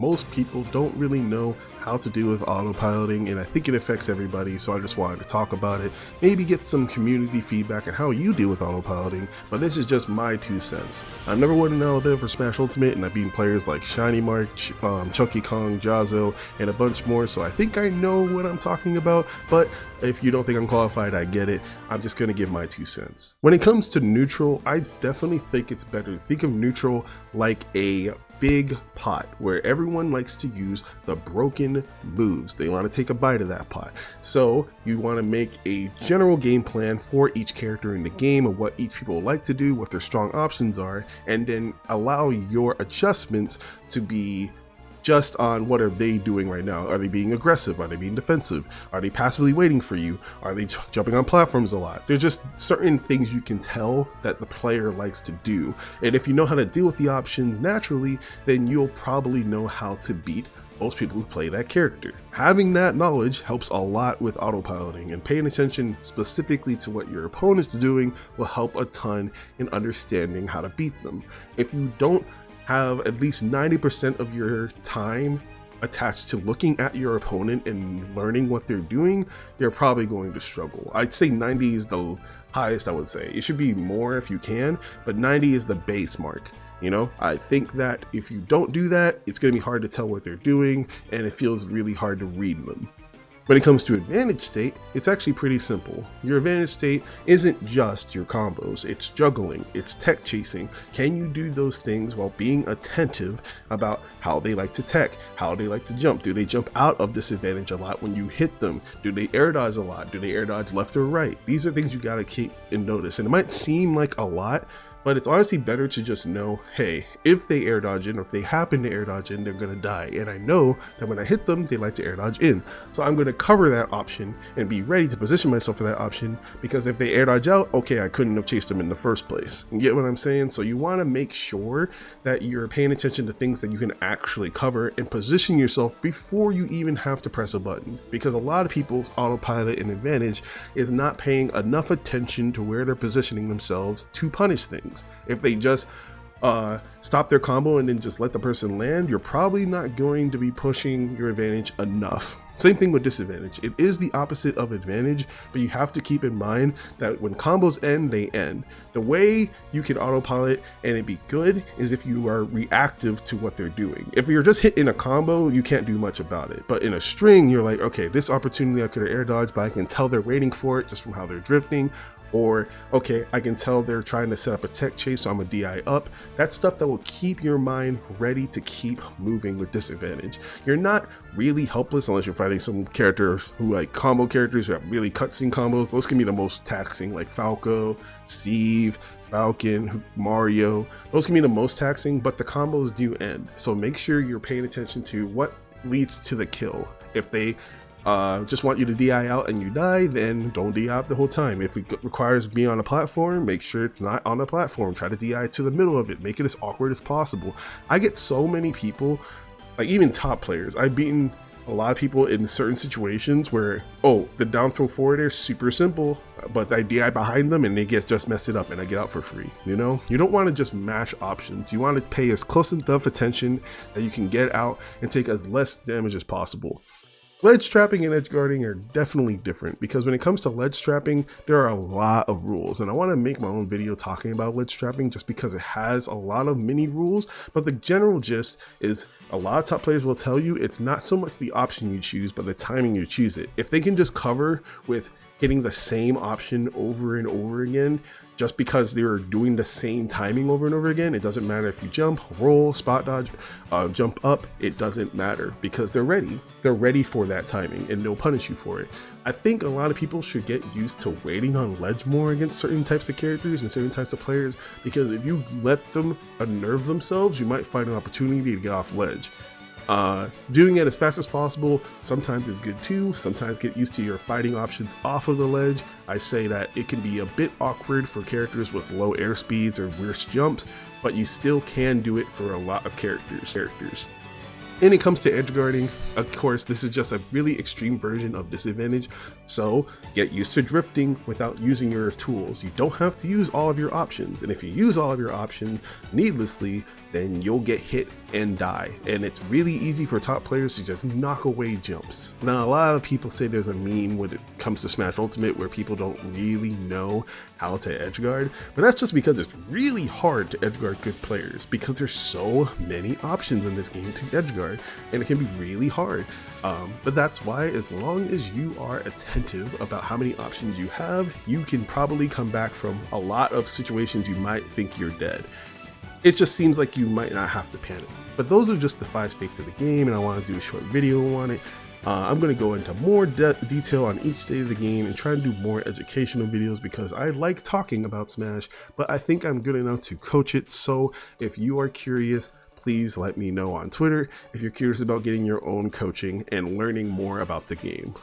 most people don't really know how to deal with autopiloting, and I think it affects everybody, so I just wanted to talk about it, maybe get some community feedback on how you deal with autopiloting, but this is just my 2 cents. I've never won an LLM for Smash Ultimate, and I've beaten players like Shiny Mark, Chunky Kong, Jazzo, and a bunch more, so I think I know what I'm talking about, but if you don't think I'm qualified, I get it. I'm just gonna give my 2 cents. When it comes to neutral, I definitely think it's better to think of neutral like a big pot where everyone likes to use the broken moves. They want to take a bite of that pot. So you want to make a general game plan for each character in the game of what each people like to do, what their strong options are, and then allow your adjustments to be just on what are they doing right now. Are they being aggressive? Are they being defensive? Are they passively waiting for you? Are they jumping on platforms a lot? There's just certain things you can tell that the player likes to do. And if you know how to deal with the options naturally, then you'll probably know how to beat most people who play that character. Having that knowledge helps a lot with autopiloting, and paying attention specifically to what your opponent's doing will help a ton in understanding how to beat them. If you don't have at least 90% of your time attached to looking at your opponent and learning what they're doing, you're probably going to struggle. I'd say 90 is the highest I would say. It should be more if you can, but 90 is the base mark. You know, I think that if you don't do that, it's going to be hard to tell what they're doing, and it feels really hard to read them. When it comes to advantage state, it's actually pretty simple. Your advantage state isn't just your combos, it's juggling, it's tech chasing. Can you do those things while being attentive about how they like to tech, how they like to jump? Do they jump out of disadvantage a lot when you hit them? Do they air dodge a lot? Do they air dodge left or right? These are things you gotta keep in notice, and it might seem like a lot, but it's honestly better to just know, hey, if they air dodge in, or if they happen to air dodge in, they're gonna die. And I know that when I hit them, they like to air dodge in. So I'm gonna cover that option and be ready to position myself for that option, because if they air dodge out, okay, I couldn't have chased them in the first place. You get what I'm saying? So you wanna make sure that you're paying attention to things that you can actually cover and position yourself before you even have to press a button. Because a lot of people's autopilot and advantage is not paying enough attention to where they're positioning themselves to punish things. If they just stop their combo and then just let the person land, you're probably not going to be pushing your advantage enough. Same thing with disadvantage. It is the opposite of advantage, but you have to keep in mind that when combos end, they end. The way you can autopilot and it be good is if you are reactive to what they're doing. If you're just hit in a combo, you can't do much about it. But in a string, you're like, okay, this opportunity I could have air dodged, but I can tell they're waiting for it just from how they're drifting. Or, okay, I can tell they're trying to set up a tech chase, so I'm a DI up. That's stuff that will keep your mind ready to keep moving with disadvantage. You're not really helpless unless you're fighting some characters who like combo characters who have really cutscene combos. Those can be the most taxing, like Falco, Steve, Falcon, Mario. Those can be the most taxing, but the combos do end. So make sure you're paying attention to what leads to the kill. If they just want you to DI out and you die, then don't DI out the whole time. If it requires being on a platform, make sure it's not on a platform. Try to DI to the middle of it. Make it as awkward as possible. I get so many people, like even top players, I've beaten a lot of people in certain situations where, oh, the down throw forward air is super simple, but I DI behind them and they just mess it up and I get out for free. You know, you don't want to just mash options. You want to pay as close enough attention that you can get out and take as less damage as possible. Ledge trapping and edge guarding are definitely different, because when it comes to ledge trapping, there are a lot of rules, and I want to make my own video talking about ledge trapping just because it has a lot of mini rules. But the general gist is a lot of top players will tell you it's not so much the option you choose, but the timing you choose it. If they can just cover with hitting the same option over and over again, just because they're doing the same timing over and over again, it doesn't matter if you jump, roll, spot dodge, jump up, it doesn't matter, because they're ready for that timing and they'll punish you for it. I think a lot of people should get used to waiting on ledge more against certain types of characters and certain types of players, because if you let them unnerve themselves, you might find an opportunity to get off ledge. Doing it as fast as possible sometimes is good too. Sometimes get used to your fighting options off of the ledge. I say that it can be a bit awkward for characters with low air speeds or worse jumps, but you still can do it for a lot of characters. When it comes to edge guarding, of course, this is just a really extreme version of disadvantage, so get used to drifting without using your tools. You don't have to use all of your options, and if you use all of your options needlessly, then you'll get hit and die. And it's really easy for top players to just knock away jumps. Now, a lot of people say there's a meme when it comes to Smash Ultimate where people don't really know how to edgeguard, but that's just because it's really hard to edgeguard good players because there's so many options in this game to edgeguard, and it can be really hard. But that's why, as long as you are attentive about how many options you have, you can probably come back from a lot of situations you might think you're dead. It just seems like you might not have to panic. But those are just the 5 states of the game, and I want to do a short video on it. I'm going to go into more detail on each state of the game and try and do more educational videos because I like talking about Smash, but I think I'm good enough to coach it. So if you are curious, please let me know on Twitter if you're curious about getting your own coaching and learning more about the game.